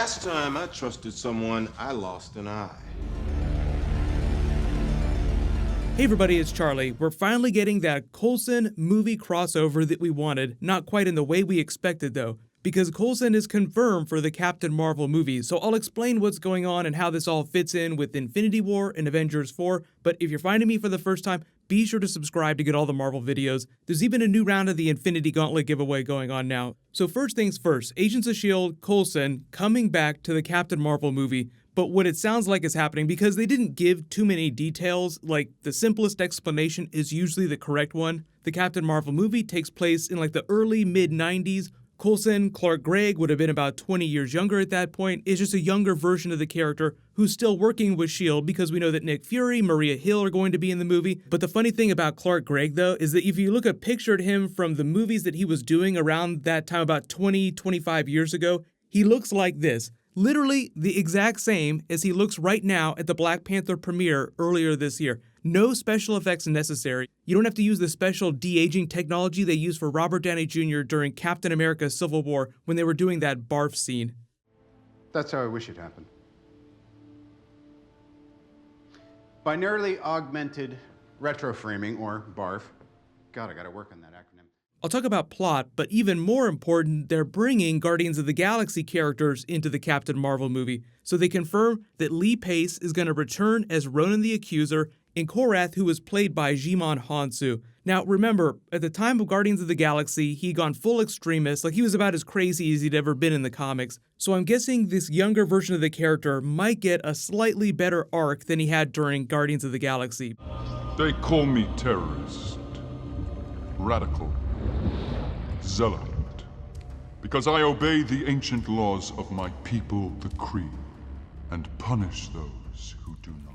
Last time I trusted someone, I lost an eye. Hey everybody, it's Charlie. We're finally getting that Coulson movie crossover that we wanted, not quite in the way we expected though, because Coulson is confirmed for the Captain Marvel movie, so I'll explain what's going on and how this all fits in with Infinity War and Avengers 4, but if you're finding me for the first time, be sure to subscribe to get all the Marvel videos. There's even a new round of the Infinity Gauntlet giveaway going on now. So first things first, Agents of S.H.I.E.L.D., Coulson, coming back to the Captain Marvel movie. But what it sounds like is happening, because they didn't give too many details, like the simplest explanation is usually the correct one. The Captain Marvel movie takes place in like the early mid-90s. Coulson, Clark Gregg, would have been about 20 years younger at that point, is just a younger version of the character who's still working with S.H.I.E.L.D. because we know that Nick Fury, Maria Hill are going to be in the movie. But the funny thing about Clark Gregg though is that if you look at pictured him from the movies that he was doing around that time about 25 years ago, he looks like this. Literally the exact same as he looks right now at the Black Panther premiere earlier this year. No special effects necessary. You don't have to use the special de-aging technology they used for Robert Downey Jr. during Captain America Civil War when they were doing that barf scene. That's how I wish it happened. Binarily augmented retroframing, or BARF. God, I gotta work on that acronym. I'll talk about plot, but even more important, they're bringing Guardians of the Galaxy characters into the Captain Marvel movie. So they confirm that Lee Pace is going to return as Ronan the Accuser, and Korath, who was played by Djimon Hounsou. Now remember, at the time of Guardians of the Galaxy, he'd gone full extremist, like he was about as crazy as he'd ever been in the comics. So I'm guessing this younger version of the character might get a slightly better arc than he had during Guardians of the Galaxy. They call me terrorist, radical, zealot, because I obey the ancient laws of my people, the Kree, and punish those who do not.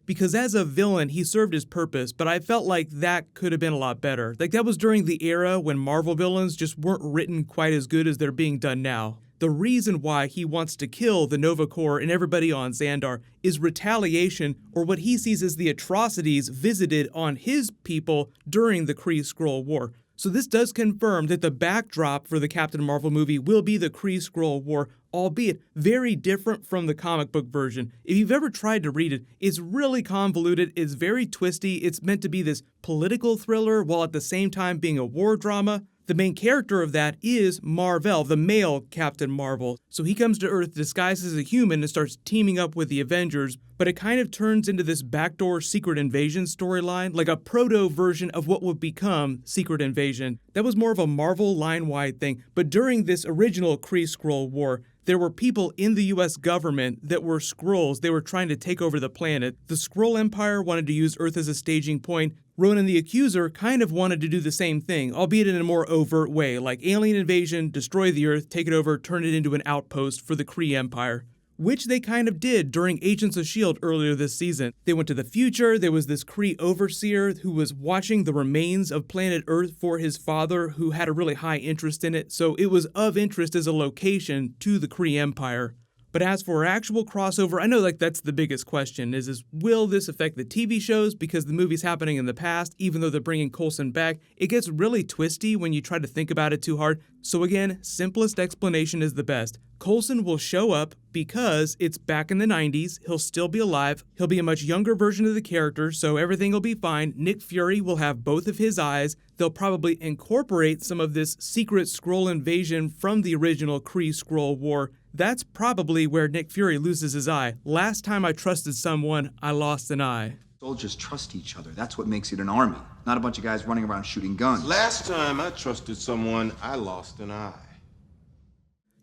Because as a villain, he served his purpose, but I felt like that could have been a lot better. Like that was during the era when Marvel villains just weren't written quite as good as they're being done now. The reason why he wants to kill the Nova Corps and everybody on Xandar is retaliation, or what he sees as the atrocities visited on his people during the Kree-Skrull War. So this does confirm that the backdrop for the Captain Marvel movie will be the Kree-Skrull War, albeit very different from the comic book version. If you've ever tried to read it, it's really convoluted, it's very twisty, it's meant to be this political thriller while at the same time being a war drama. The main character of that is Mar-Vell, the male Captain Marvel. So he comes to Earth disguised as a human and starts teaming up with the Avengers, but it kind of turns into this backdoor Secret Invasion storyline, like a proto version of what would become Secret Invasion. That was more of a Marvel line-wide thing, but during this original Kree-Skrull War, there were people in the US government that were Skrulls. They were trying to take over the planet. The Skrull Empire wanted to use Earth as a staging point. Ronan the Accuser kind of wanted to do the same thing, albeit in a more overt way, like alien invasion, destroy the Earth, take it over, turn it into an outpost for the Kree Empire. Which they kind of did during Agents of S.H.I.E.L.D. earlier this season. They went to the future, there was this Kree overseer who was watching the remains of planet Earth for his father, who had a really high interest in it, so it was of interest as a location to the Kree Empire. But as for actual crossover, I know like that's the biggest question, is will this affect the TV shows because the movie's happening in the past, even though they're bringing Coulson back? It gets really twisty when you try to think about it too hard. So again, simplest explanation is the best. Coulson will show up because it's back in the 90s, he'll still be alive, he'll be a much younger version of the character, so everything will be fine. Nick Fury will have both of his eyes, they'll probably incorporate some of this secret Skrull invasion from the original Kree-Skrull War. That's probably where Nick Fury loses his eye. Last time I trusted someone, I lost an eye. Soldiers trust each other. That's what makes it an army, not a bunch of guys running around shooting guns. Last time I trusted someone, I lost an eye.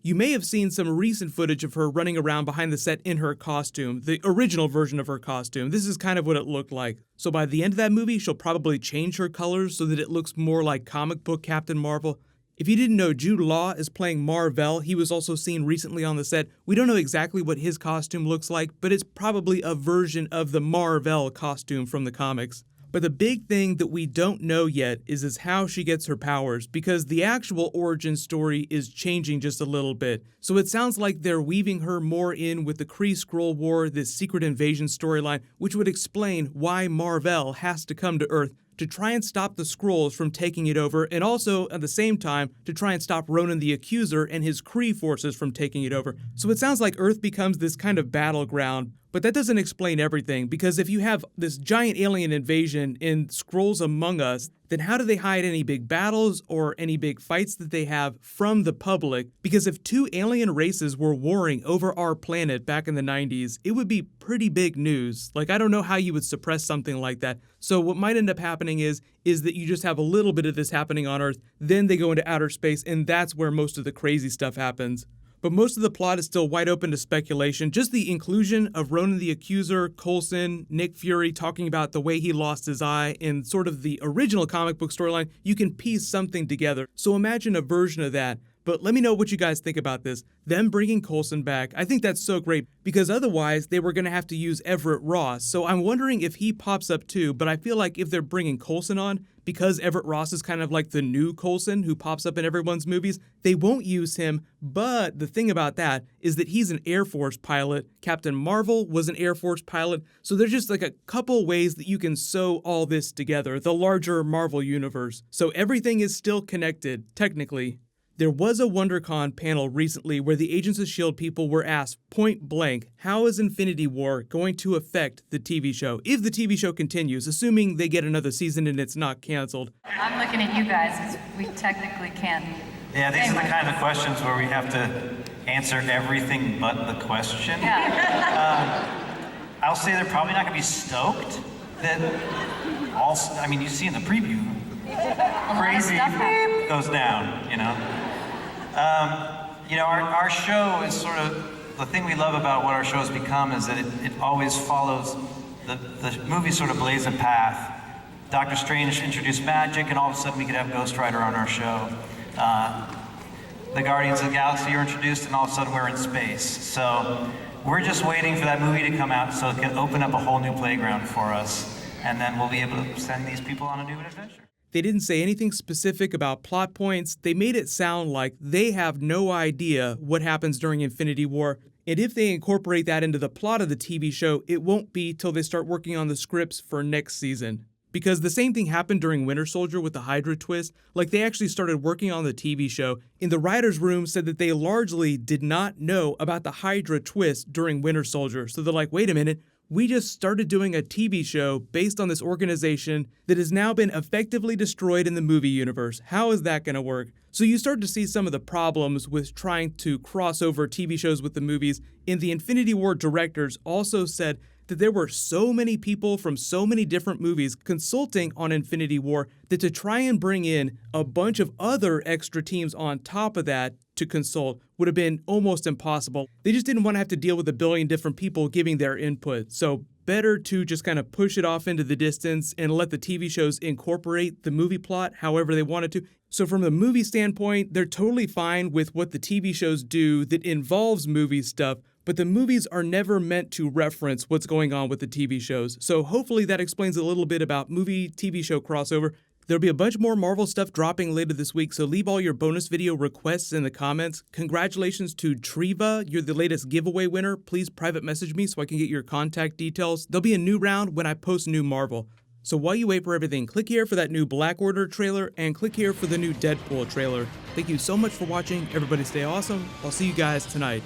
You may have seen some recent footage of her running around behind the set in her costume, the original version of her costume. This is kind of what it looked like. So by the end of that movie, she'll probably change her colors so that it looks more like comic book Captain Marvel. If you didn't know, Jude Law is playing Mar-Vell. He was also seen recently on the set. We don't know exactly what his costume looks like, but it's probably a version of the Mar-Vell costume from the comics. But the big thing that we don't know yet is how she gets her powers, because the actual origin story is changing just a little bit. So it sounds like they're weaving her more in with the Kree-Skrull War, this secret invasion storyline, which would explain why Mar-Vell has to come to Earth to try and stop the Skrulls from taking it over, and also, at the same time, to try and stop Ronan the Accuser and his Kree forces from taking it over. So it sounds like Earth becomes this kind of battleground, but that doesn't explain everything, because if you have this giant alien invasion in Skrulls Among Us, then how do they hide any big battles or any big fights that they have from the public? Because if two alien races were warring over our planet back in the 90s, it would be pretty big news. Like, I don't know how you would suppress something like that. So what might end up happening is that you just have a little bit of this happening on Earth, then they go into outer space, and that's where most of the crazy stuff happens. But most of the plot is still wide open to speculation. Just the inclusion of Ronan the Accuser, Coulson, Nick Fury talking about the way he lost his eye in sort of the original comic book storyline, you can piece something together. So imagine a version of that. But let me know what you guys think about this. Them bringing Coulson back, I think that's so great, because otherwise they were going to have to use Everett Ross. So I'm wondering if he pops up too, but I feel like if they're bringing Coulson on, because Everett Ross is kind of like the new Coulson who pops up in everyone's movies, they won't use him. But the thing about that is that he's an Air Force pilot. Captain Marvel was an Air Force pilot. So there's just like a couple ways that you can sew all this together, the larger Marvel universe. So everything is still connected, technically. There was a WonderCon panel recently where the Agents of S.H.I.E.L.D. people were asked point blank, how is Infinity War going to affect the TV show? If the TV show continues, assuming they get another season and it's not canceled. I'm looking at you guys, as we technically can't. Yeah, these are the kind of questions where we have to answer everything but the question. Yeah. I'll say they're probably not going to be stoked that I mean, you see in the preview, crazy beep goes down, you know. Our show is sort of, the thing we love about what our show has become is that it always follows, the movie sort of blaze a path. Doctor Strange introduced magic, and all of a sudden we could have Ghost Rider on our show. The Guardians of the Galaxy are introduced, and all of a sudden we're in space. So we're just waiting for that movie to come out so it can open up a whole new playground for us, and then we'll be able to send these people on a new adventure. They didn't say anything specific about plot points. They made it sound like they have no idea what happens during Infinity War. And if they incorporate that into the plot of the TV show, it won't be till they start working on the scripts for next season. Because the same thing happened during Winter Soldier with the Hydra twist. Like, they actually started working on the TV show, and the writer's room said that they largely did not know about the Hydra twist during Winter Soldier. So they're like, wait a minute, we just started doing a TV show based on this organization that has now been effectively destroyed in the movie universe. How is that going to work? So you start to see some of the problems with trying to cross over TV shows with the movies. And the Infinity War directors also said that there were so many people from so many different movies consulting on Infinity War that to try and bring in a bunch of other extra teams on top of that to consult would have been almost impossible. They just didn't want to have to deal with a billion different people giving their input. So better to just kind of push it off into the distance and let the TV shows incorporate the movie plot however they wanted to. So from a movie standpoint, they're totally fine with what the TV shows do that involves movie stuff, but the movies are never meant to reference what's going on with the TV shows. So hopefully that explains a little bit about movie-TV show crossover. There'll be a bunch more Marvel stuff dropping later this week, so leave all your bonus video requests in the comments. Congratulations to Treva, you're the latest giveaway winner. Please private message me so I can get your contact details. There'll be a new round when I post new Marvel. So while you wait for everything, click here for that new Black Order trailer, and click here for the new Deadpool trailer. Thank you so much for watching. Everybody stay awesome. I'll see you guys tonight.